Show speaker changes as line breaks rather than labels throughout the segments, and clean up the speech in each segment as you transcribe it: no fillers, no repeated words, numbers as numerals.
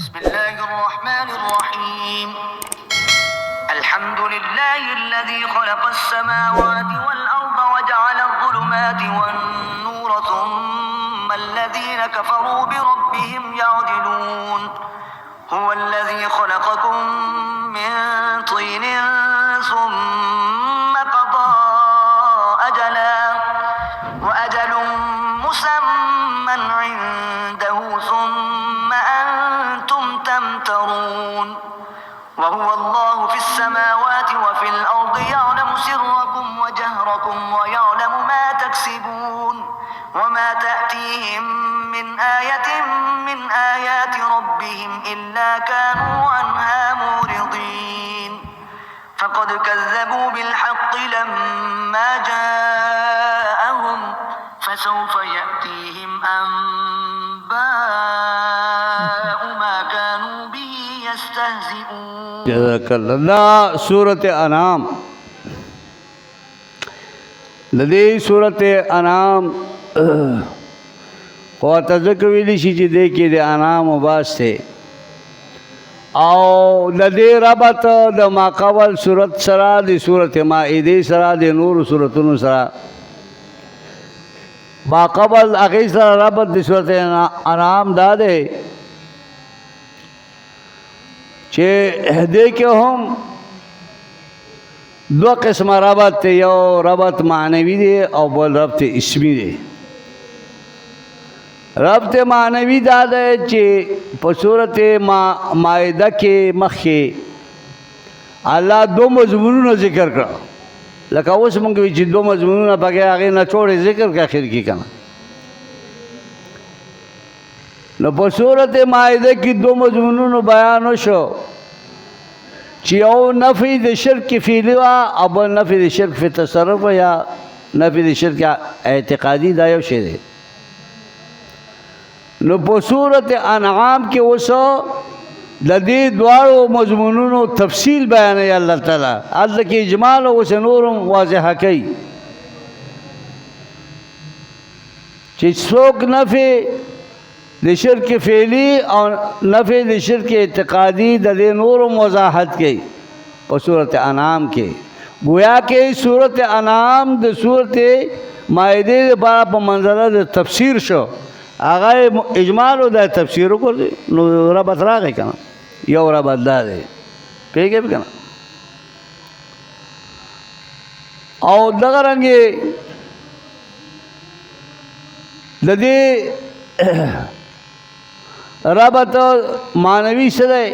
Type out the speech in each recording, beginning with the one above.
بسم الله الرحمن الرحيم الحمد لله الذي خلق السماوات والأرض وجعل الظلمات والنور ثم الذين كفروا بربهم يعدلون هو الذي خلقكم من طين ثم قضى أجلا وأجل مسمى عنده ثم أنتم تمترون وهو الله في السماوات وفي الأرض يعلم سركم وجهركم ويعلم ما تكسبون وما تأتيهم من آية من آيات ربهم إلا كانوا عنها معرضين فقد كذبوا بالحق لما جاءهم فسوف يأتيهم أنباء ما كانوا به يستهزئون.
جزاك الله. سورة انعام لدې سورة انعام خو تذکر ویلی شي چې دې کې د انعام واسطه او د دې ربط د ماقبل سورت سره د سورة مائده سره د نور سورتونو سره ماقبل هغې سره ربط د سورة انعام دا دی چې دې کې هم دو قسم ربط دی، یو ربط معنوي دی او بل ربط اسمی دی. ربط معنوي دا دی چې په صورت مائده کې مخکې الله دو مضمونونه ذکر کړه، لکه اوس مونږ وی چې دو مضمونونه پکې هغې نچوړې ذکر کړه اخر کې که نه. نو په صورت مائده کې دو مضمونونو بیان وشو چې یو نفی د شرک فعلی وه او بل نفی د شرک فی تصرف یا نفی د شرک اعتقادي، دا یو شی دی. نو په صورت انعام کې اوس د دې دواړو مضمونونو تفصیل بیانوي الله تعالی، هلته کې اجمال اوس نور هم واضحه کوي چې څوک نفی د شرک فعلی او نفی د شرک اعتقادی د دې نور وضاحت کوي په صورت انعام کې. گویا کې صورت انعام د صورت مائده لپاره په منظره د تفسیر شو، هغه اجمال او د تفسیر وکړي. نو ربط راغی که نه، یو ربط دا دی پوهېږئ که نه. او دغه رنګې د دې ربط معنوي څه دی؟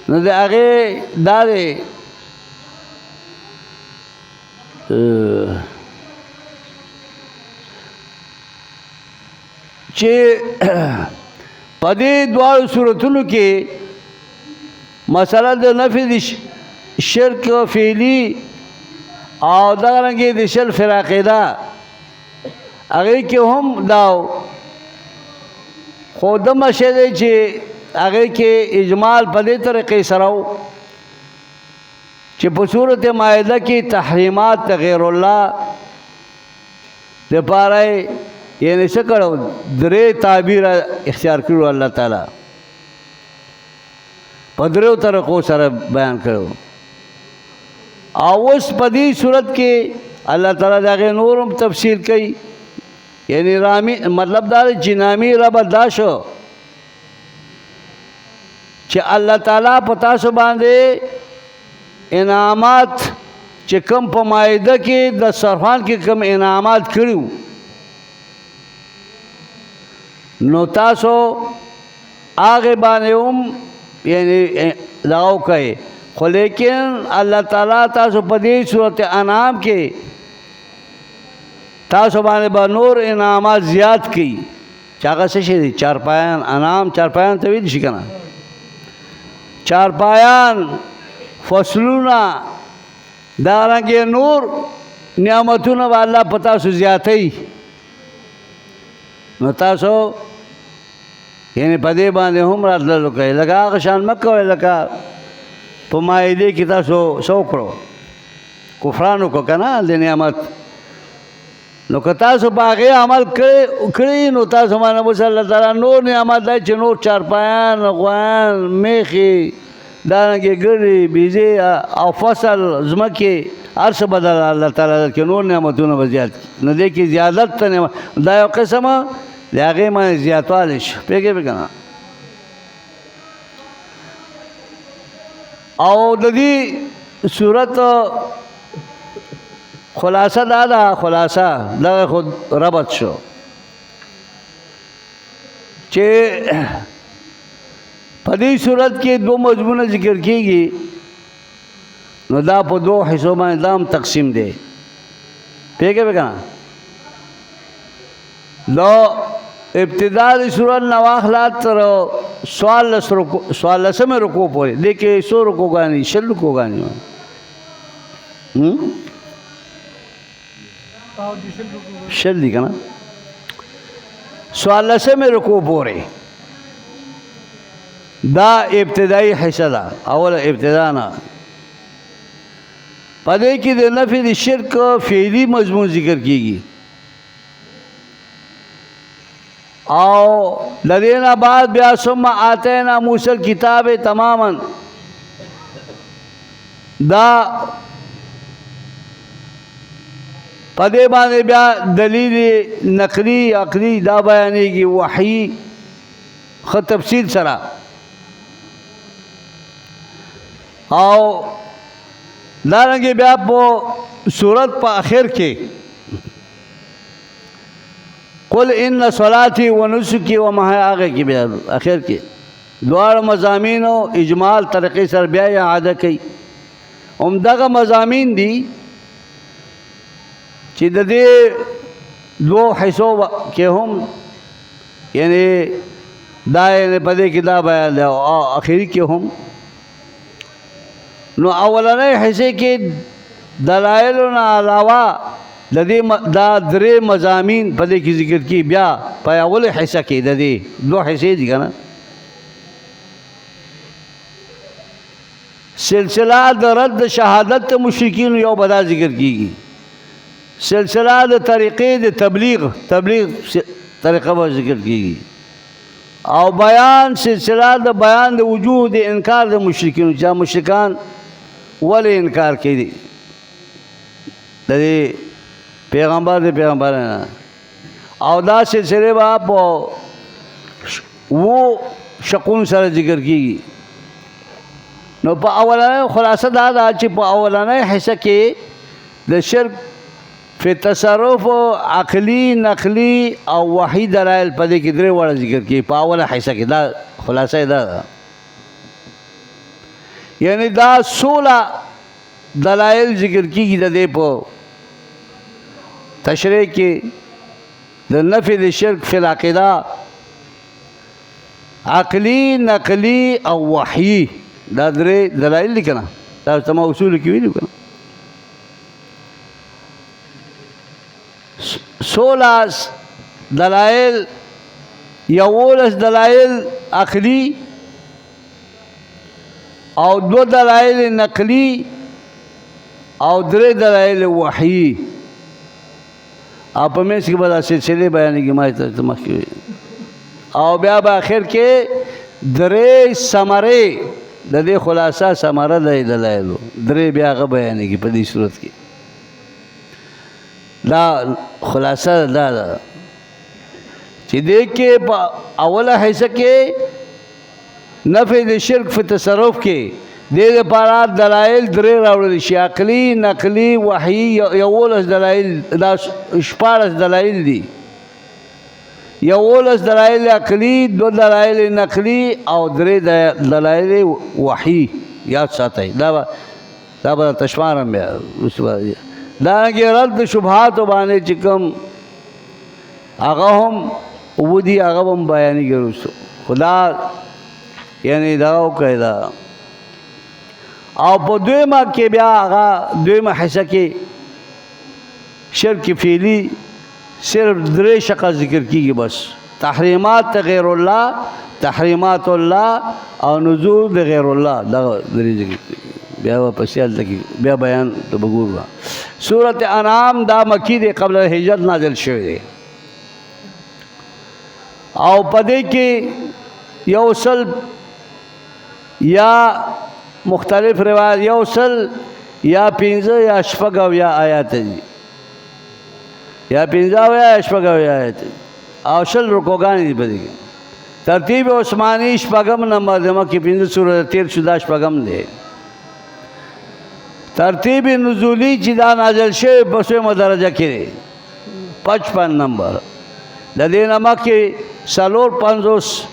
نو د هغې دا دی چې په دې دواړو صورتونو کې مسله د نفي د شرک فعلي او دغه رنګې د شرک عقیده هغې کې هم دا خو دمه شی دی چې هغې کې اجمال په دې طریقې سره و چې په صورت مائده کې تحریمات د غیر الله دپاره یعنې څه کړو، درې تعبیر اختیار کړو الله تعالی په دریو طریقو سره بیان کړو. او اوس په دې صورت کې الله تعالی د هغې نور هم تفصیل کوي. یعنی رامی مطلب دا دی چې نامی ربط دا شو چې الله تعالی په تاسو باندې انعامات چې کم په مائده کې د صرفان کې کم انعامات کړي نو تاسو هغې باندې هم یعنی دغه وکئ، خو لیکن الله تعالی تاسو په دې صورت انعام کې تاسو باندې به نور انعامات زیات کړي چې هغه څه شی دی؟ چارپایان. انعام چارپایان ته ویل شي که نه، چارپایان فصلونه دارنګې نور نعمتونه به الله په تاسو زیاتوي. نو تاسو یعنی په دې باندې هم راتللو کوئ، لکه هغه شان مه کوئ لکه په مائدې کې تاسو څه وکړو، کفران وکړو که نه د نعمت. نو که تاسو په هغې عمل کړی نو تاسو باندې اوس الله تعالی نور نعمت دی چې نور چارپایان غویان میخې دارنګې ګړې بیزې او فصل ځمکې هر څه بدل الله تعالی کې نور نعمتونه به زیات کړي نو دې کې زیادت ته نعمت دا یو قسمه د هغې باندې زیاتوالی شو پوهېږې پې که نه او د دې صورت خلاصه دا ده خلاصه دغه خود ربط شو چې په دې صورت کې دو مضمونه ذکر کېږي نو دا په دو حصو باندې دا هم تقسیم دی پوهېږې پې که نه دا ابتدا د صورت نه واخله تر څوارلسمې رکوع پورې دې کې څو رکوګانې 20 رکوګانې شل دي که نه 14مې رکوع پورې دا ابتدایي حصه ده اوله ابتدا نه په دې کې د نفي د شرک فعلي مضمون ذکر کېږي او لدینا بعد بیا ثم آتینا موسی الکتاب تماما دا پدې باندې بیا دلیل نقلی عقلی دا بیانېږي وحی خو تفصیل سره او دارنګې بیا په صورت په آخر کې قل ان صلاتي ونسكي ومحياي هغه کې بیا اخر کې دواړه مضامین او اجمال طریقې سره بیا اعاده کوي همدغه مضامین دي چې د دې دو حصو کې هم یعنی دا یعنی په دې کې دا بیان دی او اخري کې هم نو اولنۍ حصے کې دلایلو نه علاوه د دې دا درې مضامین په دې کې ذکر کی بیا په اوله حصہ کې د دې دوه حصے دي کنه سلسله د رد شهادت مشرکین یو بدا ذکر کیږي سلسله د طریقې د تبلیغ طریقه به ذکر کیږي او بیان سلسله د بیان د وجود انکار د مشرکین چې مشرکان ولې انکار کوي د دې پیغمبر دے پیغمبران او دا سلسلے با پا وہ شقون سر ذکر کی نو پا اولانه خلاصه دا دا چې پا اولانه حصہ کې د شرک فی تصرف عقلی نقلی او وحی دلائل پا دے کی درے وڑا ذکر کی پا اولا حصہ کې دا خلاصه دا یعنی دا 16 دلائل ذکر کی دا دے پا تشریح کې د نفی د شرک فی العقیده عقلی نقلی او وحی دا درې دلایل دي کنه دا تمام اصول کې ویلو کنه 16 دلایل یولس دلایل عقلی او 2 دلایل نقلی او 3 دلایل وحی آپ میں اس کے بعد سلسلے بیانی کی ماہی تمخ کی او بیا با آخر کې درې ثمرې د دې خلاصه ثمره د دلایلو درې بیا غ بیانی کی په دې صورت کې دا خلاصه دا چې دې کې په اوله حصہ کې نفی د شرک په تصرف کې دې لپاره دلایل درې راوړل شي عقلی نقلی وحی یولس دلایل دا 14 دلایل دي یولس دلایل عقلی 2 دلایل نقلی او 3 دلایل وحی یاد ساتئ دا به تشمارم بیا دا کې رد شبهات باندې چې کوم هغه هم ودي هغه هم بیانې ګرځو خدا یعنی دا وکړه او په دویمه کې بیا هغه دویمه حصہ کې شرک فعلی صرف 3 شقه ذکر کیږي بس تحریمات غیر الله تحریمات الله او نذور غیر الله دا 3 ذکر کیږي بیا واپس هلته کې بیا بیان ته به ګورو. سورت انعام دا مکی دی، قبل هجرت نازل شوی دی، او پدې کې یو سل یا مختلف روایت یو سل یا 15 یا شپږ اویا آیات دي، یا 15 اویا شپږ اویا آیات او شل رکوګانې دي پدې کې. ترتیب عثمانی شپږم نمبر د مکې 15 سورۃ 13 شدا شپږم دی. ترتیب نزولی چې دا نازل شوی په څومره درجه کې دی؟ 55 نمبر. د دې نه مکې 450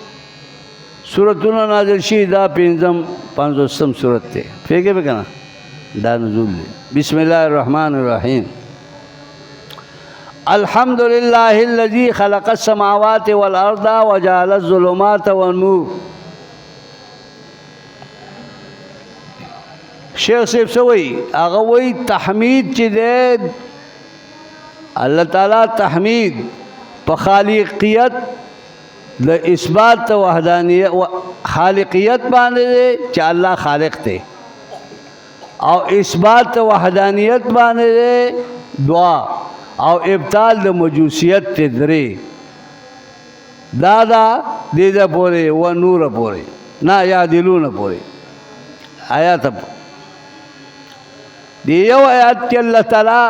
سورتونه نازل شي، دا 50 سورت دی. فکر به کنه دا نزول دی. بسم الله الرحمن الرحیم. الحمد لله الذي خلق السماوات والارض وجعل الظلمات والنور. شیخ صاحب سوئی هغه وی تحمید چې دی الله تعالی تحمید په خالقیت د اثبات وحدانیت خالقیت باندې دی چې الله خالق دی، او اثبات وحدانیت باندې دی دعا، او ابطال د مجوسیت ته درې دا دې ده پورې و نور پورې نه یعدلون پورې آیات. دی یو آیات کې الله تعالی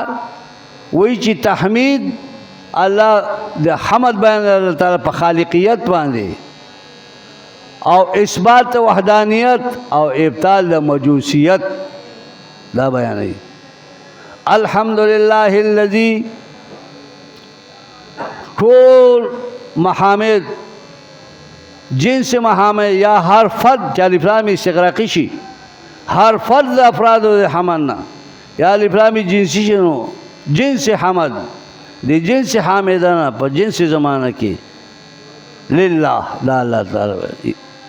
وی چې تحمید الله د حمد بیان الله تعالی په خالقیت باندې، او اثبات وحدانیت او ابطال د مجوسیت دا بیانوي. الحمدلله الذي ټول محامد جنس محامد یا هر فرد چې الف لام استغراقي شي، هر فرد د افراد د حمدنا یا الف لام جنسي شنو جنس حمد دی، جنس حامدانه په جنس زمانه کې لله دا الله تعالی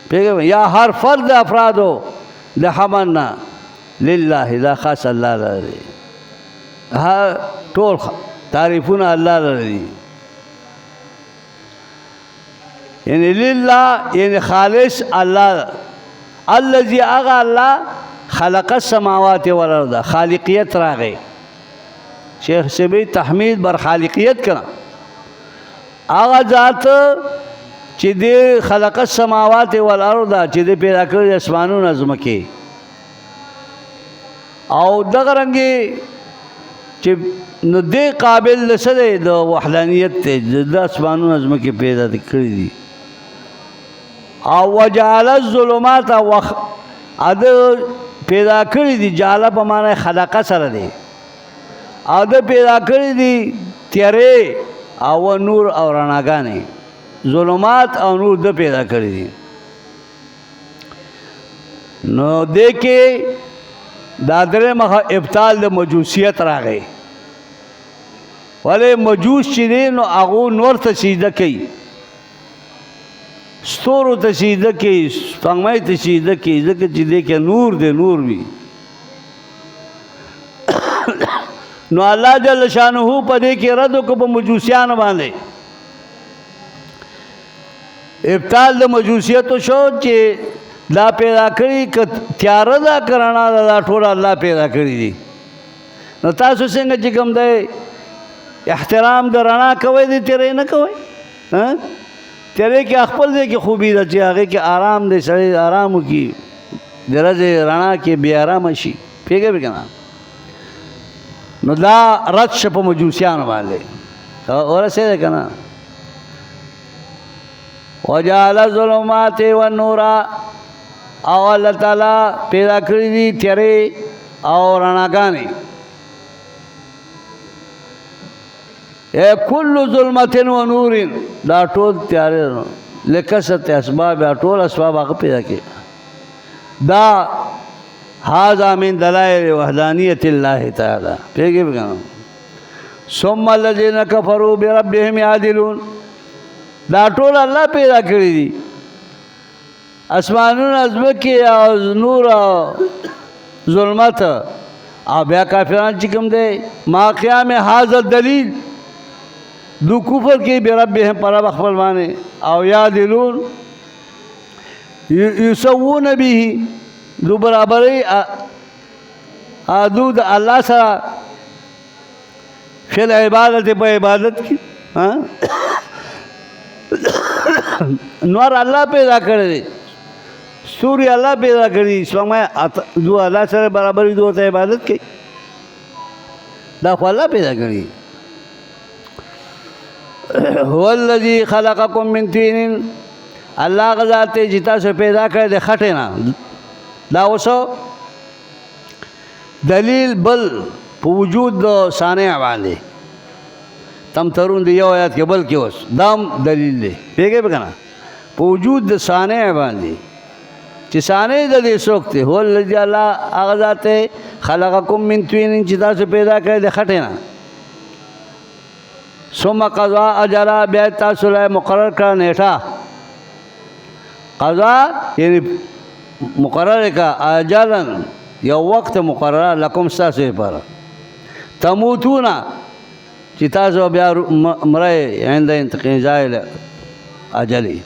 پیغام یا هر فرد افرادو د حمدنا لله دا خاص الله لري، هر ټول تعریفونه الله لري. یعنی لله یعنی خالص الله الذي اغا الله خلق السماوات والارض خالقیت راغی. شیخ سبی تحمید بر خالقیت کنا آغا ذات چې دی خلق السماوات والارض چې دی پیدا کړی اسمانونه ځمکې، او دغه رنګې چې نو دی قابل لسه د وحدانیت ته د اسمانونه ځمکې پیدا کړی دي. او وجعل الظلمات پیدا کړی دي، جعل په معنی خلق سره دی، او د پیدا کړی دي تیارې او نور او رڼاګانې، ظلمات او نور د پیدا کړی دي. نو دې کې دا درې مخه ابطال د مجوسیت راغی. ولې مجوس چې دی نو هغه نور ته سجده کوي، ستورو ته سجده کوي، سپوږمۍ ته سجده کوي، ځکه چې دې کې نور دی، نور وي. نو الله جل شانه په دې کې رد وکړ په مجوسیانو باندې. ابطال د مجوسیتو شو چې دا پیدا کړي که تیاره ده که رڼا ده، دا ټول الله پیدا کړي دي. نو تاسو څنګه چې کوم دی احترام د رڼا کوئ دی تیرې نه کوئ؟ تیرې کې خپل ځای کې خوبي ده چې هغې کې آرام دی، سړی آرام وکړي، د ورځې رڼا کې بې آرامه شي. پوهېږئ که نه؟ نو دا رد شه په مجوسیانو باندې ورسېده که نه. وجعل الظلمات والنور، او الله تعالی پیدا کړي دي تیارې او رڼاګانې. کل ظلمت و نور دا ټول تیارې لکثرت اسباب، ټول اسباب هغه پیدا کړي. دا هذا من دلائل وحدانیت الله تعالی. پیږي بګنو ثم الذين كفروا بربهم يعدلون، دا ټول الله پیدا کړی دي، اسمانونه ځمکې او نور او ظلمت، او بیا کافران چې کوم دی ما قیام هذا الدلیل دو کفر کې بربهم پر رب خپل باندې، او یعدلون یسوون به دو برابرۍ ادو د الله سره فل عبادت په عبادت کې نور الله پیدا کړی دی سوري الله پیدا کړی اسلام دو الله سره برابر دو ته عبادت کوي دا خو الله پیدا کړی هو الذي خلقكم من طين الله غزا ته چې تاسو پیدا کړی د خټې نه دا اوسو دلیل بل په وجود د صانع باندې تم ترون دی یو آیات کې بل کې اوس دام دلیل دی پیګه به کنه په وجود د صانع باندې چې صانع د دې څوک دی هو الذي الله غزا ته خلقكم من طين چې تاسو پیدا کړی د خټې نه ثم قضا اجلا بیا تاسو له مقرر کړه نیټه قضا یعنی مقرر کا اجلا یو وخت مقرر لکم تاسو لپاره تموتون چې تاسو بیا مړی عند انتقال اجلی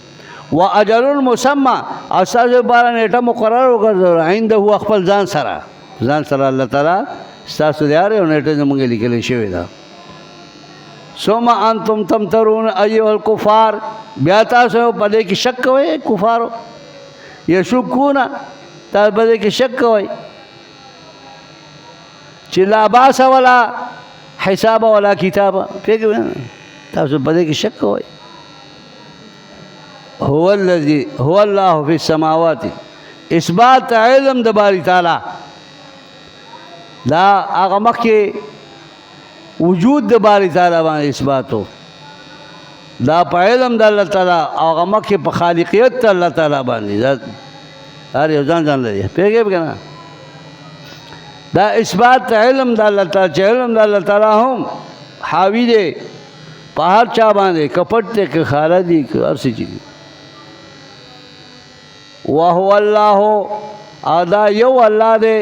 و اجل مسمى او تاسو لپاره نیټه مقرر وکړه عند هو خپل ځان سره الله تعالی تاسو دیاره نیټه زموږ لیکل شوی دا ثم انتم تمترون ایها الكفار بیا تاسو په دې کې شک کوئ کفارو یشکون تاسو په دې کې شک کوئ چې لا باس ولا حساب ولا کتاب پیګو تاسو په دې کې شک کوئ هو الذي هو الله في السماوات اثبات علم د باری تعالی دا هغه مخکې وجود د باری تعالی باندې اثباتو دا په علم د الله تعالی هغه مخکې په خالقیت د الله تعالی باندې دا هر یو ځان لري پیګه کنه دا اثبات علم د الله تعالی چې علم د الله تعالی هم حاوی دی په هر چا باندې کپټ ته که خاله دي که هر څه چی وهو الله ادا یو الله دی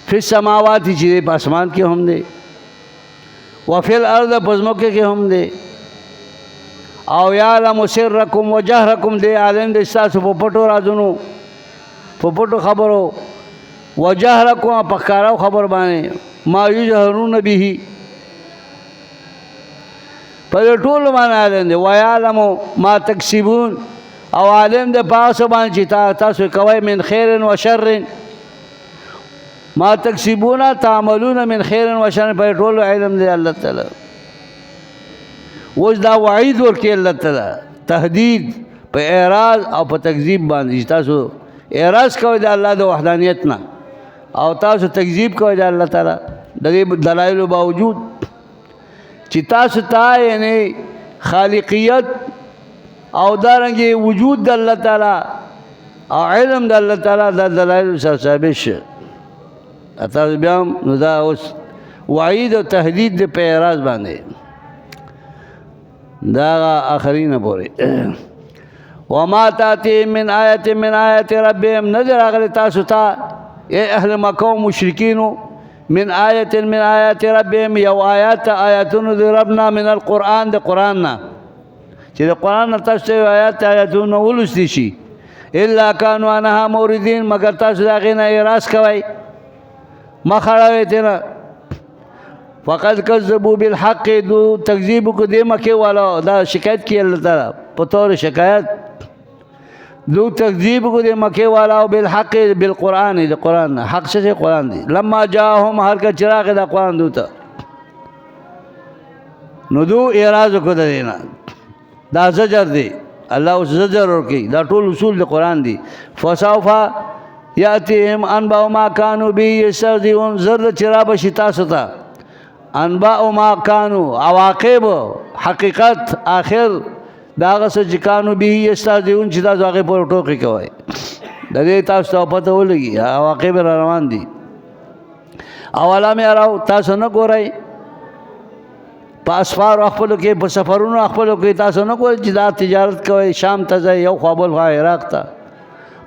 فی السماوات چې په اسمان کې هم دی وفي الارض پزموکه کې هم دی او یعلم سرکم وجهرکم دی عالم د تاسو په پټو رازونو په پټو خبرو وجهرکم په کارو خبر باندې ما یجهرون به په ټول باندې عالم دی ویعلم ما تکسبون او عالم د پاسو باندې چې تاسو کوي من خیر و شر ما تکسبون تعملون من خیر و شر په ټول علم دی الله تعالی وځ دا وعید ورکړي الله تعالی تهدید په اعراض او په تکذیب باندې تاسو اعراض کوي د الله د وحدانیت نه او تاسو تکذیب کوي د الله تعالی د دې دلایل باوجود چې تاسو ته یعنی خالقیت او دارنګي وجود د الله تعالی او علم د الله تعالی د دلایل سره ثابت شي تاسو بیا نو دا اوس وعید او تهدید د په اعراض باندې دا آخرین پورې وما تاتي من آیت من آیت ربهم نظر اغلی تاسو ته اے اهل مکه و مشرکینو من آیت من آیات ربهم یو آیاتونو د ربنا من القرآن د قرآن نه چې د قرآن نه تاسو آیاتونو ولوستی شي الا كانوا عنها موردین مگر تاسو د هغې نه اعراض کوئ مخ اړوئ تېنه فقد کذبوا بالحق دو تکذیب کو دې مکې والا دا شکایت کی الله تعالی په طور شکایت دو تکذیب کو دې مکې والا او بالحق بالقرآن د قرآن حق څه قرآن دی لما جاءهم هر کا چراغ د قرآن دوته نو دو اعراض کو دینا دا زجر دی الله اوس زجر ورکی دا ټول اصول د قرآن دی فسوف یاتهم انباء ما كانوا به یستهزئون زر چرابه شتا ستا انباء ما كانوا عواقب حقیقت آخر داغه څه چې کانو به یستهزئون چې تاسو هغه پر ټوکی کوي د دې تاسو ته پته ولګي عواقب را روان دي اوله مې راو تاسو نه ګورئ په اسفار خپلو کې په سفرونو خپلو کې تاسو نه ګورئ چې دا تجارت کوي شام ته ځئ یو خوا بل خوا عراق ته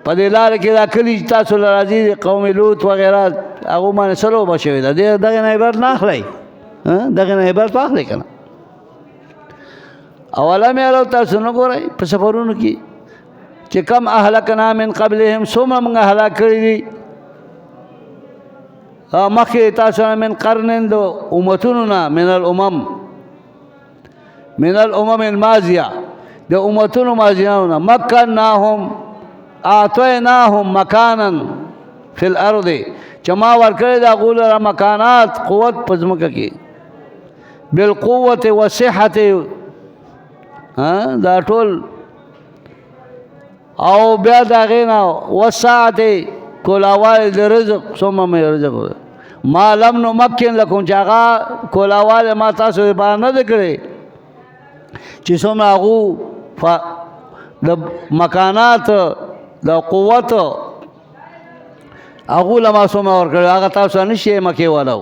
په دې لاره کې دا کلي تاسو راځي قوم لوط وغیره هغه باندې سلو بشوي دا دغه نه عبارت نه اخلئ دغه نه عبارت واخلئ که نه اوله مې راو تاسو نه ګورئ په سفرونو کې چې کم اهلکنا من قبلهم څومره موږ هلاک کړي دي مخکې تاسو نه من قرن د امتونو نه من الامم الماضیه د امتونو ماضیانو نه مکناهم اعطیناهم مکانا فی الارض چې ما ورکړی د هغوی لره مکانات قوت په ځمکه کې بالقوت والصحت دا ټول او بیا د هغې نه والساعت کولاوالی د رزق څومره مې رزق ما لم نمکن لکم چې هغه کولاوالی ما تاسو دپاره نه دی کړی چې څومره هغو د مکانات د قوت هغو له ما څومره ورکړی هغه تاسو نه شئ مکې ولو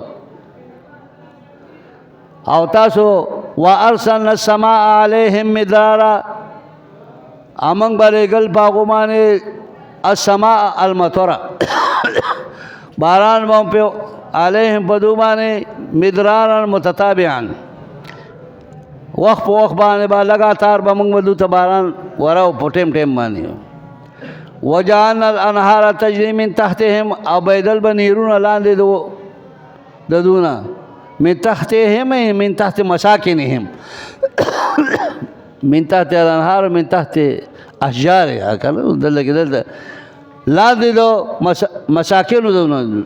او تاسو وارسلنا السماء علیهم مدرارا امنګ بریګل پاغو باندې السماء المطره باران باندې په علیهم بدو باندې مدرارا متتابعا وخت په وخت باندې با لگاتار به موږ بدو ته باران وراو په ټیم باندې وجعلنا الانهار تجري من تحتهم او بيدل بنيرون لاندې دونه من تحتهم من تحت مساكنهم من تحت الانهار من تحت اشجار کنه دلته لاندې دو مساکنو دونه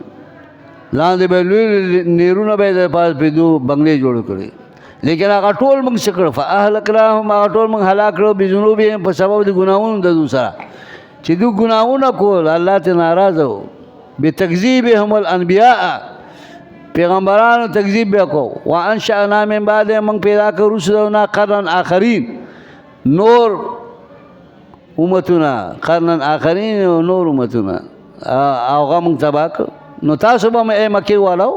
لاندې به لوی نیرونه به د پاس بدو بنگلې جوړ کړي لیکن هغه ټول موږ څه کړو فاهلکناهم هغه ټول موږ هلاک کړو بذنوبهم په سبب د ګناهونو د دوی سره چې دوی ګناهونه کول الله ته ناراضه و بتکذیبهم الانبیاء پیغمبرانو تکذیب وکړو وانشأنا من بعد موږ پیدا کړو رسلنا قرن آخرین نور امتونه قرن آخرین نور امتونه هغه موږ تباه کړو نو تاسو به مکې والو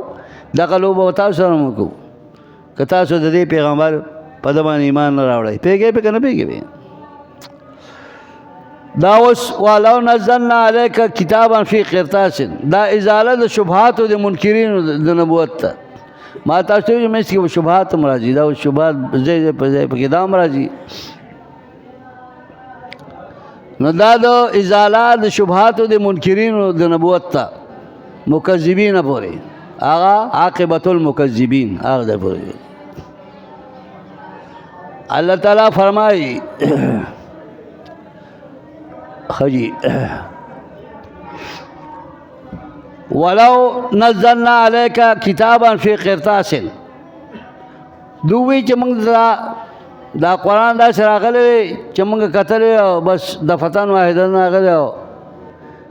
دغه لوبه تاسو سره وکړو که تاسو د دې پیغمبر په ده باندې ایمان نه راوړئ پوهېږئ پې که نه پوهېږئ دا اوس ولو نزلنا علیک کتابا فی قرطاس دا ازاله د شبهاتو د منکرینو د نبوت ته ما تاسو ته ویل چې شبهات هم راځي دا اوس شبهات ځای په ځای پکې دا هم راځي نو دا د ازاله د شبهاتو د منکرینو د نبوت ته مکذبین پورې هغه عاقبت المکذبین هغه ده پورې اللہ تعالیٰ فرمائی خجی ولو نزلنا علیک کتابا فی قرطاس دوی چې موږ دا قرآن داسې راغلی چې موږ کتلی بس دفتن واحده راغلی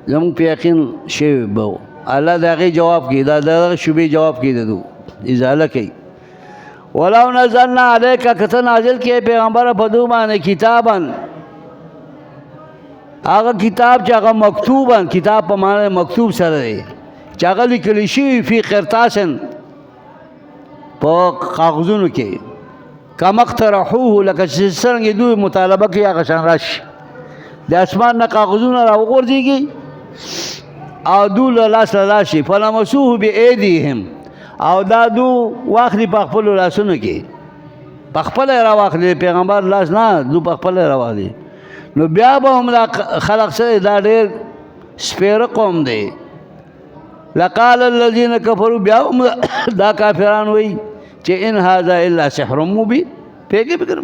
زموږ په یقین شوی به الله د هغې جواب کوي دا دغه شبهې جواب کوي د دو ازاله کوي ولو نزلنا علیک کته نازل کړي پیغمبر په دو باندې کتابا هغه کتاب چې هغه مکتوبا کتاب په معنی مکتوب سره دی چې هغه لیکلی شوي فی قرطاس په کاغذونو کې کما اقترحوه لکه چې څرنګه دوی مطالبه کوي هغه شان راشي د اسمان نه کاغذونه راوغورځېږي او دو لاس راشي فلمسوه بایدیهم او دا دو واخلي په خپلو لاسونو کې په خپله یې راواخلي پیغمبر لاس نه دو په خپله یې راواخلي نو بیا به هم دا خلق سره دا ډېر سپیره قوم دی لقال الذین کفروا بیا هم دا کافران وایي چې ان هذا الا سحر مبین پوهېږې فکر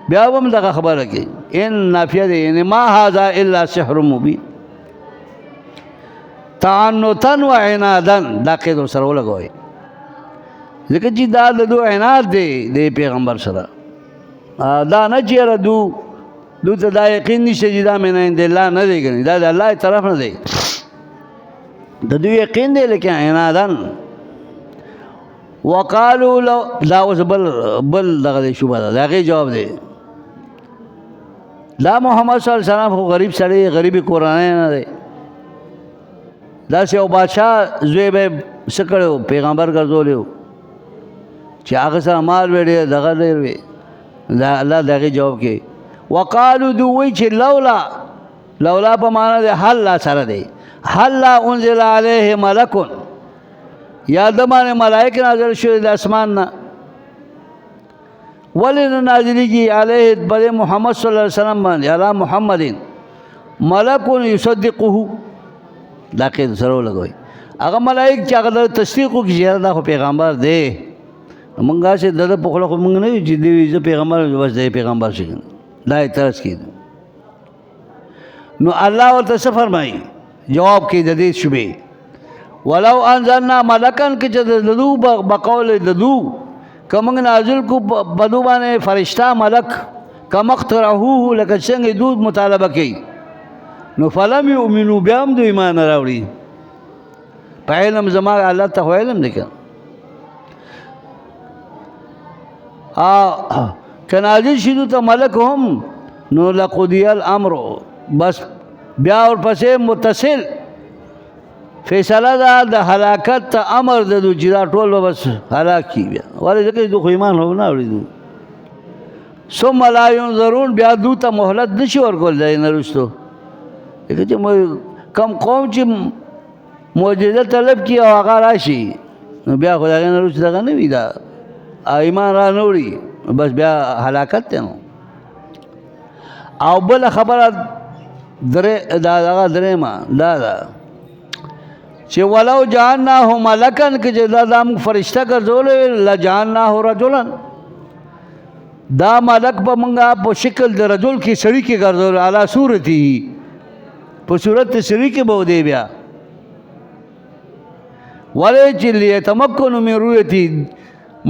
بیا به هم دغه خبره کوي ان نافیه دی یعنې ما هذا الا سحر مبین تعنتن و عنادن دا قید ورسره ولګوئ ځکه چې دا د دو عناد دی د پیغمبر سره دا نه چېره دو ته دا یقین نشته چې دا من عند الله نه دی ګڼي دا د الله طرف نه دی د دوی یقین دی لیکن عنادن وقالو لو دا اوس بل دغه دی شوبه ده د هغې جواب دی دا محمد صلی الله علیه وسلم خو غریب سړی غریبي کورنۍ نه دی داسې یو بادشاه زوی به یې څه کړی پیغمبر ګرځولی و چې هغه سره مال به ډېر دغه ډېر وي دا الله د هغې جواب کوي وقالو دو وایي چې لولا په معنا د حل لا سره دی حل لا انزل علیه ملکون یا د باندې ملائک نازل شوي د اسمان نه ولې نه نازلېږي علیه بلې محمد صلی الله علیه وسلم باندې علی محمدین ملک یصدقه دا قید سره لګوي هغه ملائک چې هغه تصدیق وکړي چې دا خو پیغمبر دی مونږه چې د په خلکو مونږ نه چې دی چې پیغمبر بس دی پیغمبر شي دا اعتراض کړي نو الله ورته څه فرمایي جواب کې د دې شوبې ولو انزلنا ملکن کې چې ددو بقول ددو کوم نازل کو بدو باندې فرشتہ ملک کما اخترعوه لکه څنګه دوی مطالبه کوي نو فلم یؤمنو بیا هم دوی ایمان راوړي په علم زما الله ته علم دی که نازل شي ته ملک هم نو لقضی الامر بس بیا ورپسې متصل فیصله ده د هلاکت ته امر د دو چې دا ټول به بس هلاک کي بیا ولې ځکه دو خو ایمان هم نه اوري دو ثم لا ينظرون بیا دو ته مهلت نشي ورکول دی نه وروستو ځکه چې کم قوم چې معجزه طلب کي او هغه راشي نو بیا خو د هغې نه وروسته دغه نه وي دا ایمان را نه وړي بس بیا هلاکت دی نو او بله خبره دغه درېیمه دا ده چې ولو جعلناه ملکن که چې دا موږ فرشته ګرځولی لجعلناه رجلا دا ملک به موږ په شکل د رجل کې سړي کې ګرځول علی صورته په صورت د سړي کې به ودی بیا ولې چې لیتمکنوا من رؤیته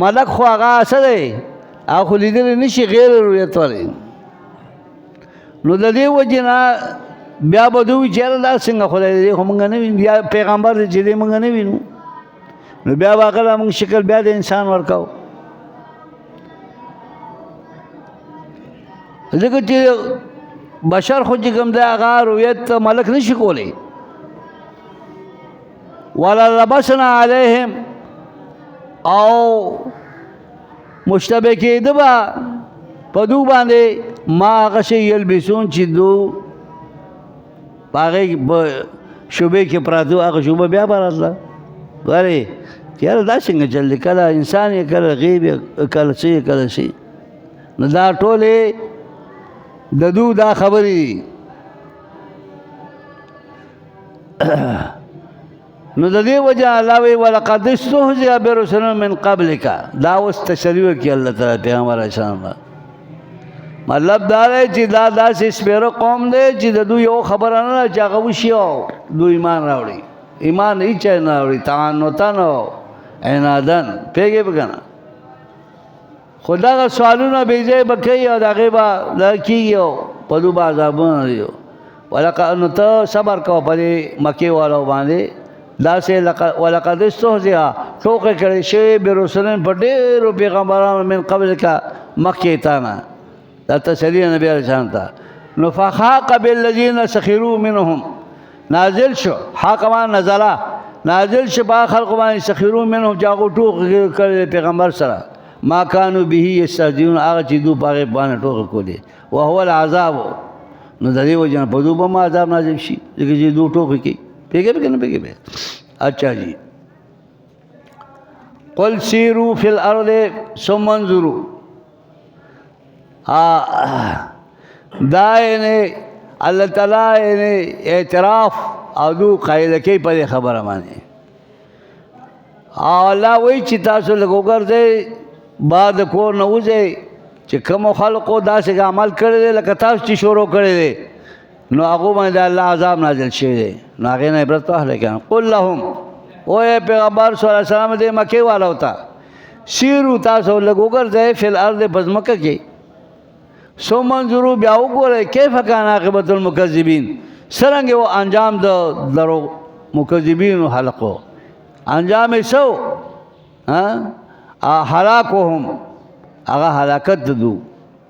ملک خو هغه څه دی هغه خو لیدلی نه شي غیر رؤیت والی نو د دې وجې نه بیا به دوی چېرې دا څنګه خدای دی خو موږ نه وینو بیا پیغمبر دی چې دی موږ نه وینو نو بیا به هغه موږ شکل بیا د انسان ورکاو ځکه چې بشر خو چې کوم دی هغه رؤیت ملک نه شي کولی وللبسنا علیهم او مشتبه کېده به په دو باندې ما هغه شی یلبسون چې دو په هغې په شوبې کې پراته هغه شوبه بیا به راتله ولې چې یاره دا څنګه چل دی کله انسان یې کله غیب یې کله څه یې کله څه نو دا ټولې د دو دا خبرې دي نو د دې وجه الله وی ولقد استهزئ برسل من قبلک دا اوس تشریح کوي الله تعالی پیغمبر اسلام مطلب دا دی چې دا داسې سپېره قوم دی چې د دوی یو خبره نه ده چې هغه وشي او دوی ایمان راوړي ایمان هېچا نه راوړي تعنتن او عنادن پوهېږې به که نه خو دغه سوالونه بې ځای به کوي او د هغې به دغه کېږي او په دو به عذابونه دي نو ته صبر کوه په دې مکې والو باندې داسې ولقد استهزئ ټوکې کړې شوې برسلن په ډېرو پیغمبرانو من قبلک مخکې تا نه دا تسلی نبی علیہ السلام ته نو فخاق بالذین سخروا منهم نازل شو حاکما نزله نازل شو با خلق باندې سخروا منهم چې هغو ټوکې کړې پیغمبر سره ما کانوا به یستهزئون هغه چې دوی په هغې باندې ټوکې کولې وهو العذاب نو د دې وجه نه په دوی به هم عذاب نازل شي ځکه چې دوی ټوکې کوي پیګه به کنه پیګه به اچھا جی قل سیروا فی الارض ثم انظروا دا یعنی الله تعالی یعنی اعتراف او دو قاعده کوي په خبره باندې الله وایي چې تاسو لږ وګرځئ بعد کور نه وځئ چې کوم خلقو داسې عمل کړی دی لکه تاسو چې شروع کړی دی نو هغو باندې الله عذاب نازل شوی دی نو هغې نه عبرت واخلئ که قل لهم وایه پیغمبر صلی الله علیه وسلم دې مکې والو ته سیرو تاسو لږ وګرځئ فی الارض په ځمکه کې ثم انظروا بیا وګورئ کیف کان عاقبة المکذبین څرنګه و انجام د درو مکذبینو حلقو انجام یې څه هلاکهم هغه هلاکت دو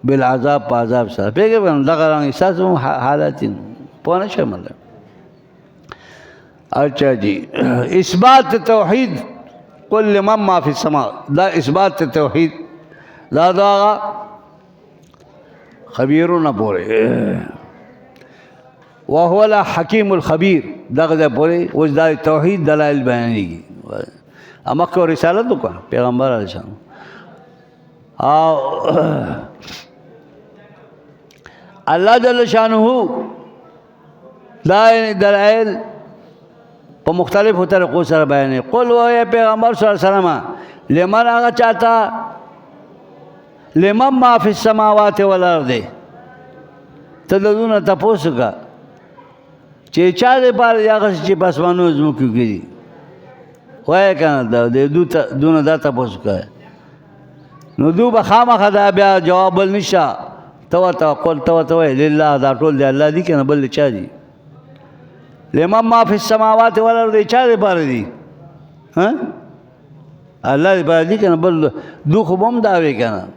بالعذاب په عذاب سره پوهېږې دغه رنګ ستاسو هم حالت پوه نه شئ مطلب اچھا جی اثبات توحید قل لمن ما فی السماء دا اثبات توحید دا دا خبیرونه پورې وهو الحکیم الخبیر دغه ځای پورې اوس دا توحید دلایل بیانېږي مخکې رسالت وکړه پیغمبر علیه السلام او الله جل شانه دا یعنی دلائل په مختلفو طریقو سره بیانې. قل وایه پیغمبر صلی الله علیه وسلم لمن هغه چاته لمن ما فی السماوات والارض ته دونه تپوس کا چې چا دې پاره هغه چې په اسمانو زموږ کې دي وایه کنه دا دونه دا تپوس کا نو دو به خامخا دا بیا جواب بل نشه تو قل تو لله دا ټول دی الله دی کنه بل چا دی لمن ما فی السماوات والارض چا دې پاره دي ها الله دې پاره دي کنه بل دو خو هم دا وی کنه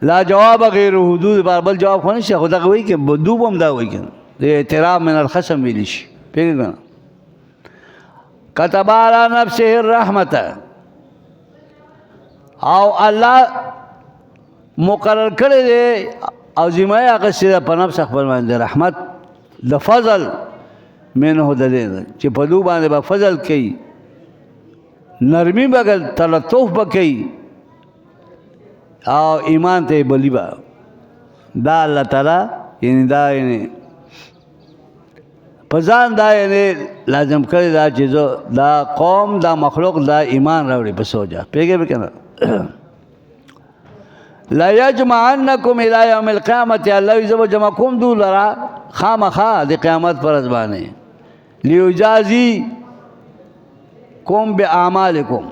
لا جواب غیر حدود بار بل جواب خو نشه خدا کوي کې دو هم دا وی کنه د اعتراف من الخصم ویل شي پیژنه كتب على نفسه الرحمه او الله مقرر کړی دی او ذمہ هغه سره په نفس خپل باندې رحمت د فضل منه د دې چې په دو باندې به فضل کوي نرمي بغل تلطف بکي او ایمان ته بلی با دا الله تعالی یعنی دا یعنی پزان دا یعنی لازم کړی دا چې دا قوم دا مخلوق دا ایمان راوړي په سوجا پیګه وکنه لا یجمعنکم الی یوم القیامت الله یذو جمعکم دو لرا خامخا د قیامت پر ځبانه لیجازی کوم باعمالکم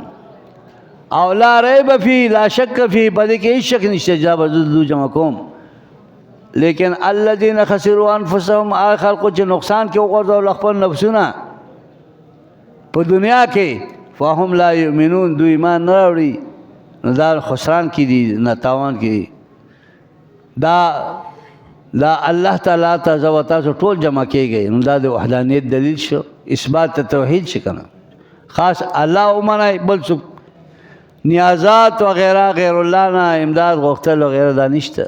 او لا ریب فی لا شک فی پدې کې شک نشته جواب دو جمعکم لیکن الذين خسروا انفسهم اخر کو چې نقصان کې وګرځول خپل نفسونه په دنیا کې فهم لا یؤمنون دو ایمان نه راوړي نو دا خسران کی دی نه تاوان کی دا الله تعالی ته و تاسو ټول جمع کیږي نو دا د وحدانیت دلیل شو اثبات توحید شي کنه خاص الله او منای بل څه نیازات وغیرہ غیر الله نه امداد غوښتل وغیرہ دا نشته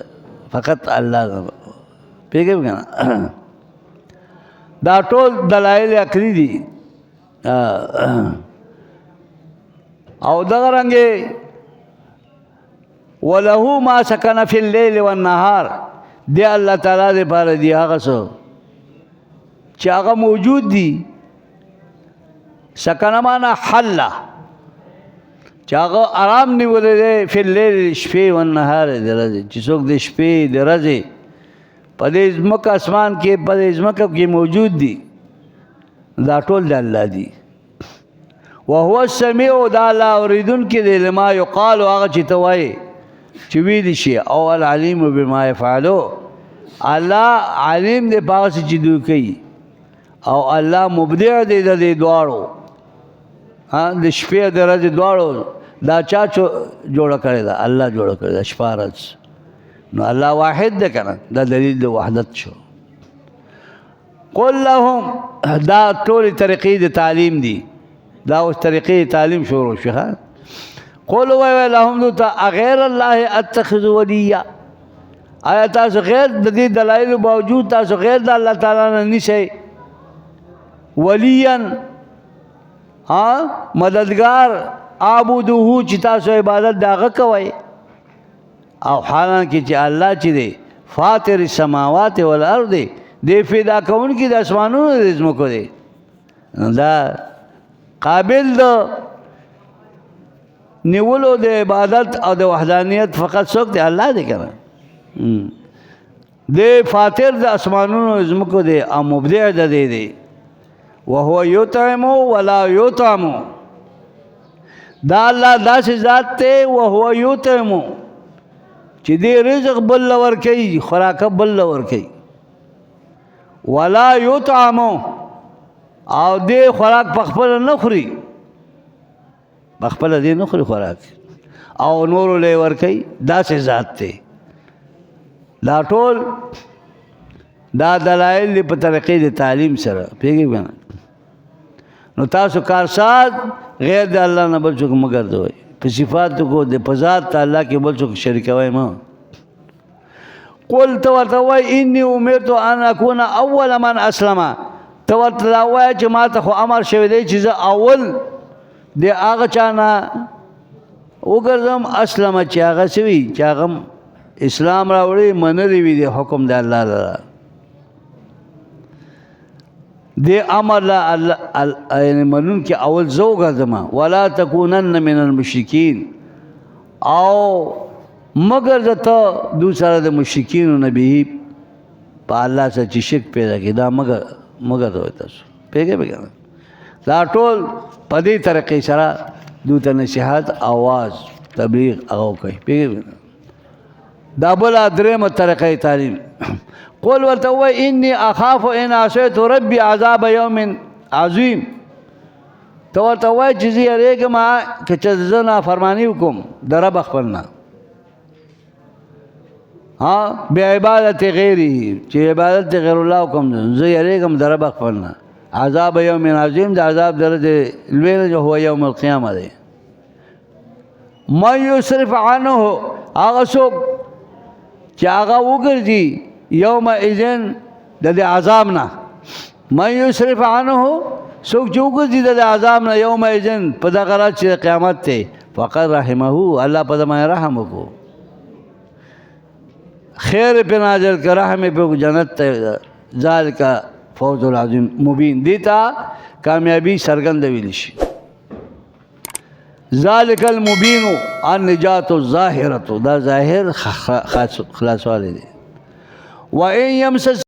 فقط الله پیګم کنه دا ټول دلایل عقلی دي او دا رنګه وله ما سكن في الليل والنهار دی الله تعالی دې پاره دی هغه څه چې هغه موجود دي سکن معنا حل چې هغه آرام نیولې دی فی الليل شپې او نهار درځي چې څوک د شپې درځي په دې ځمکه اسمان کې په دې ځمکه کې موجود دي دا ټول د الله دي وهو السميع دا لا اوریدون کې لما يقال هغه چې توای چې ویل شي او العلیم بما يفعلوا الله علیم دې پاس چې دوی کوي او الله مبدع دې د دواړو ها د شپې درځي دواړو دا چا جوړ کړی دا الله جوړ کړی دا شپارس نو الله واحد ده کنه دا دلیل د وحدت شو قل لهم دا ټول طریقې د تعلیم دي دا اوس طریقې تعلیم شروع شوه قل وای لهم دو تا غیر الله اتخذ ولیا آیا تاسو غیر د دې دلایل باوجود تاسو غیر د الله تعالی نه نشئ ولیا مددگار عبودوه چې تاسو عبادت داغه کوي او حالانکه چې الله چې دی فاطر السماوات والارض دی پیدا کون کې د اسمانونو د زمکو دی دا قابل د نیولو د عبادت او د وحدانیت فقط څوک دی الله دی کنه دی فاطر د اسمانونو زمکو دی او مبدع د دی وهو یطعم ولا یطعم دا الله داسې ذات ته وهو یطعم چې دې رزق بل لور کوي خوراک بل لور کوي ولا یطعم او دې خوراک پخپل نه خوري پخپل دې نه خوري خوراک او نور له ور کوي داسې ذات ته دا ټول دا دلایل په طریقې د تعلیم سره پیږي نو تاسو کارساز غیر د الله نه بل څوک مگر دوی په صفات کو د پزات الله کې بل څوک شریک وای ما قل تو وای انی امرت ان اكون اول من اسلم تو وای چې ما ته خو امر شوی دی چې اول د هغه چانه وګرځم اسلم چې هغه شوی چې هغه اسلام راوړي منلې وي د حکم د الله لپاره دې امر لا یعنی منون کې اول زه وګرځم ولا تکونن من المشرکین او مگر د ته دوسره د مشرکینو نه به په الله سره چې شرک پیدا کړي دا مگر ته تاسو پیګه دا ټول په دې طریقې سره دوی ته نصیحت اواز تبلیغ هغه کوي پیګه دا بل درېمه طریقې تعلیم قل ورته وای انی اخاف ان عصیت ربی عذاب یوم عظیم ته ورته وای چې زه یریږم که چې زه نافرماني وکړم د رب خپل نه ها بعبادت غیره چې عبادت غیر الله وکړم زه یریږم د رب خپل نه عذاب یوم عظیم د عذاب درجه لوی نه هو یوم القیامه دی من یصرف عنه هغه څوک چې هغه وګرځي یوم اذن د دې عذاب نه من یصرف عنه څوک چې وګرځي د عذاب نه یوم اذن په دغه ورځ چې قیامت ته فقط رحمه الله په دې رحم وکړو خیر په نازل کړه رحم په جنت ته ذالک فوز العظیم مبین دیتا کامیابی سرګند ویل شي ذالک المبین النجات الظاهره دا ظاهر خلاصواله دي وان يمسس